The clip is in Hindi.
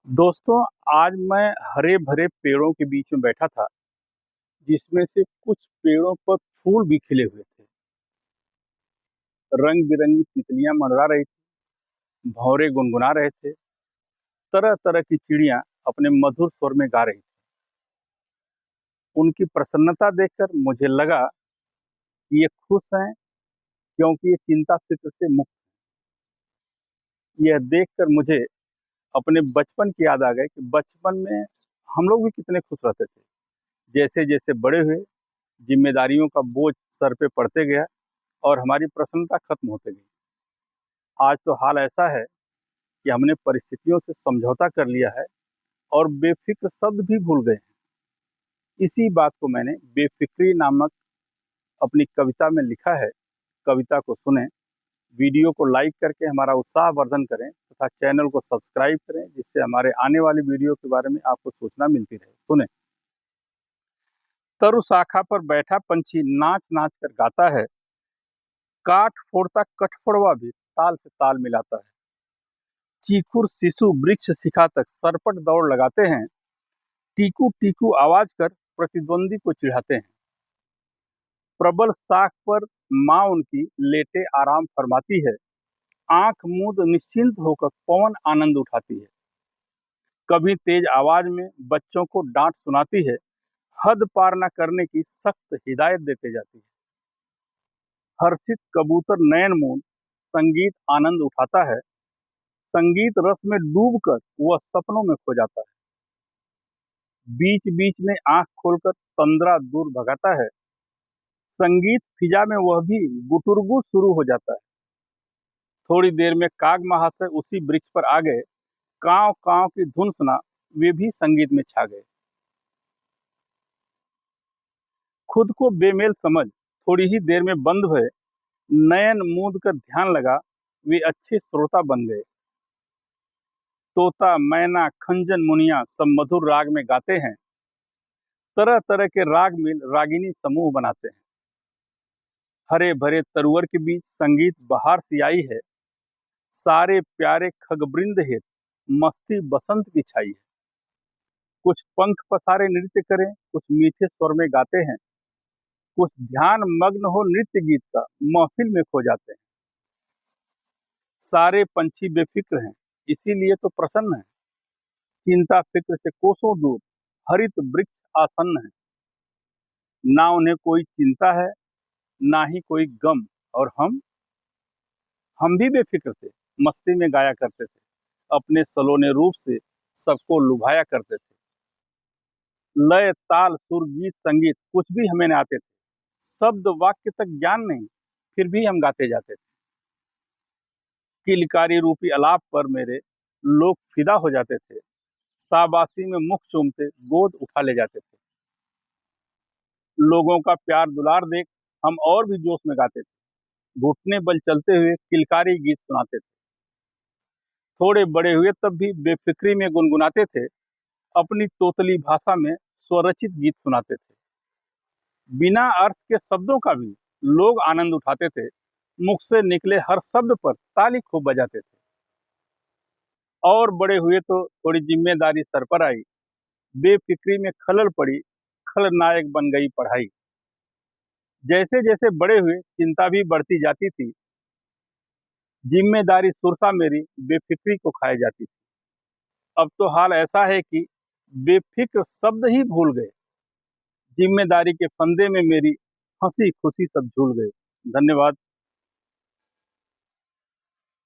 दोस्तों, आज मैं हरे-भरे पेड़ों के बीच में बैठा था, जिसमें से कुछ पेड़ों पर फूल भी खिले हुए थे। रंग-बिरंगी तितलियाँ मंडरा रही थीं, भँवरे गुनगुना रहे थे, तरह-तरह की चिड़ियाँ अपने मधुर स्वर में गा रही थीं। उनकी प्रसन्नता देखकर मुझे लगा कि ये खुश हैं क्योंकि ये चिंता-फ़िक्र से मुक्त। यह देखकर मुझे अपने बचपन की याद आ गई कि बचपन में हम लोग भी कितने खुश रहते थे। जैसे-जैसे बड़े हुए, ज़िम्मेदारियों का बोझ सर पे पड़ते गया और हमारी प्रसन्नता खत्म होते गई। आज तो हाल ऐसा है कि हमने परिस्थितियों से समझौता कर लिया है और बेफ़िक्र शब्द भी भूल गए हैं। इसी बात को मैंने बेफ़िक्री नामक अपनी कविता में लिखा है। कविता को सुनें, वीडियो को लाइक करके हमारा उत्साहवर्धन करें तथा चैनल को सब्सक्राइब करें, जिससे हमारे आने वाली वीडियो के बारे में आपको सूचना मिलती रहे। सुनें। तरु शाखा पर बैठा पंछी नाच-नाच कर गाता है, काठ फोड़ता कठफोड़वा भी ताल से ताल मिलाता है। चीखुर शिशु वृक्ष शिखा तक सरपट दौड़ लगाते हैं, टीकू टीकू आवाज कर प्रतिद्वंदी को चिढ़ाते हैं। प्रबल शाख पर माँ उनकी लेटे आराम फरमाती है, आंख मूंद निश्चिंत होकर पवन आनंद उठाती है। कभी तेज आवाज में बच्चों को डांट सुनाती है, हद पार न करने की सख्त हिदायत देते जाती है। हर्षित कबूतर नयन मूंद संगीत आनंद उठाता है, संगीत रस में डूबकर वह सपनों में खो जाता है। बीच बीच में आंख खोलकर तंद्रा दूर भगाता है, संगीत फिजा में वह भी गुटुरगु शुरू हो जाता है। थोड़ी देर में काग महाशय उसी वृक्ष पर आ गए, कांव कांव की धुन सुना वे भी संगीत में छा गए। खुद को बेमेल समझ थोड़ी ही देर में बंद हुए, नयन मूंद कर ध्यान लगा, वे अच्छे श्रोता बन गए। तोता मैना खंजन मुनिया सब मधुर राग में गाते हैं, तरह तरह के राग मिल रागिनी समूह बनाते हैं। हरे भरे तरुवर के बीच संगीत बहार सी आई है, सारे प्यारे खगवृंद हेत मस्ती बसंत की छाई है। कुछ पंख पसारे नृत्य करें, कुछ मीठे स्वर में गाते हैं, कुछ ध्यान मग्न हो नृत्य गीत का महफिल में खो जाते हैं। सारे पंछी बेफिक्र हैं, इसीलिए तो प्रसन्न है, चिंता फिक्र से कोसों दूर हरित वृक्ष आसन्न है। ना उन्हें कोई चिंता है, ना ही कोई गम। और हम भी बेफिक्र थे, मस्ती में गाया करते थे, अपने सलोने रूप से सबको लुभाया करते थे। लय ताल सुर गीत संगीत कुछ भी हमें नहीं आते थे, शब्द वाक्य तक ज्ञान नहीं, फिर भी हम गाते जाते थे। किलकारी रूपी अलाप पर मेरे लोग फिदा हो जाते थे, शाबाशी में मुख चूमते गोद उठा ले जाते थे। लोगों का प्यार दुलार देख हम और भी जोश में गाते थे, घुटने बल चलते हुए किलकारी गीत सुनाते थे। थोड़े बड़े हुए तब भी बेफिक्री में गुनगुनाते थे, अपनी तोतली भाषा में स्वरचित गीत सुनाते थे। बिना अर्थ के शब्दों का भी लोग आनंद उठाते थे, मुख से निकले हर शब्द पर ताली खूब बजाते थे। और बड़े हुए तो थोड़ी जिम्मेदारी सर पर आई, बेफिक्री में खलल पड़ी, खलनायक बन गई पढ़ाई। जैसे जैसे बड़े हुए चिंता भी बढ़ती जाती थी, जिम्मेदारी सुरसा मेरी बेफिक्री को खाए जाती थी। अब तो हाल ऐसा है कि बेफिक्र शब्द ही भूल गए, जिम्मेदारी के फंदे में मेरी हंसी खुशी सब झूल गए। धन्यवाद।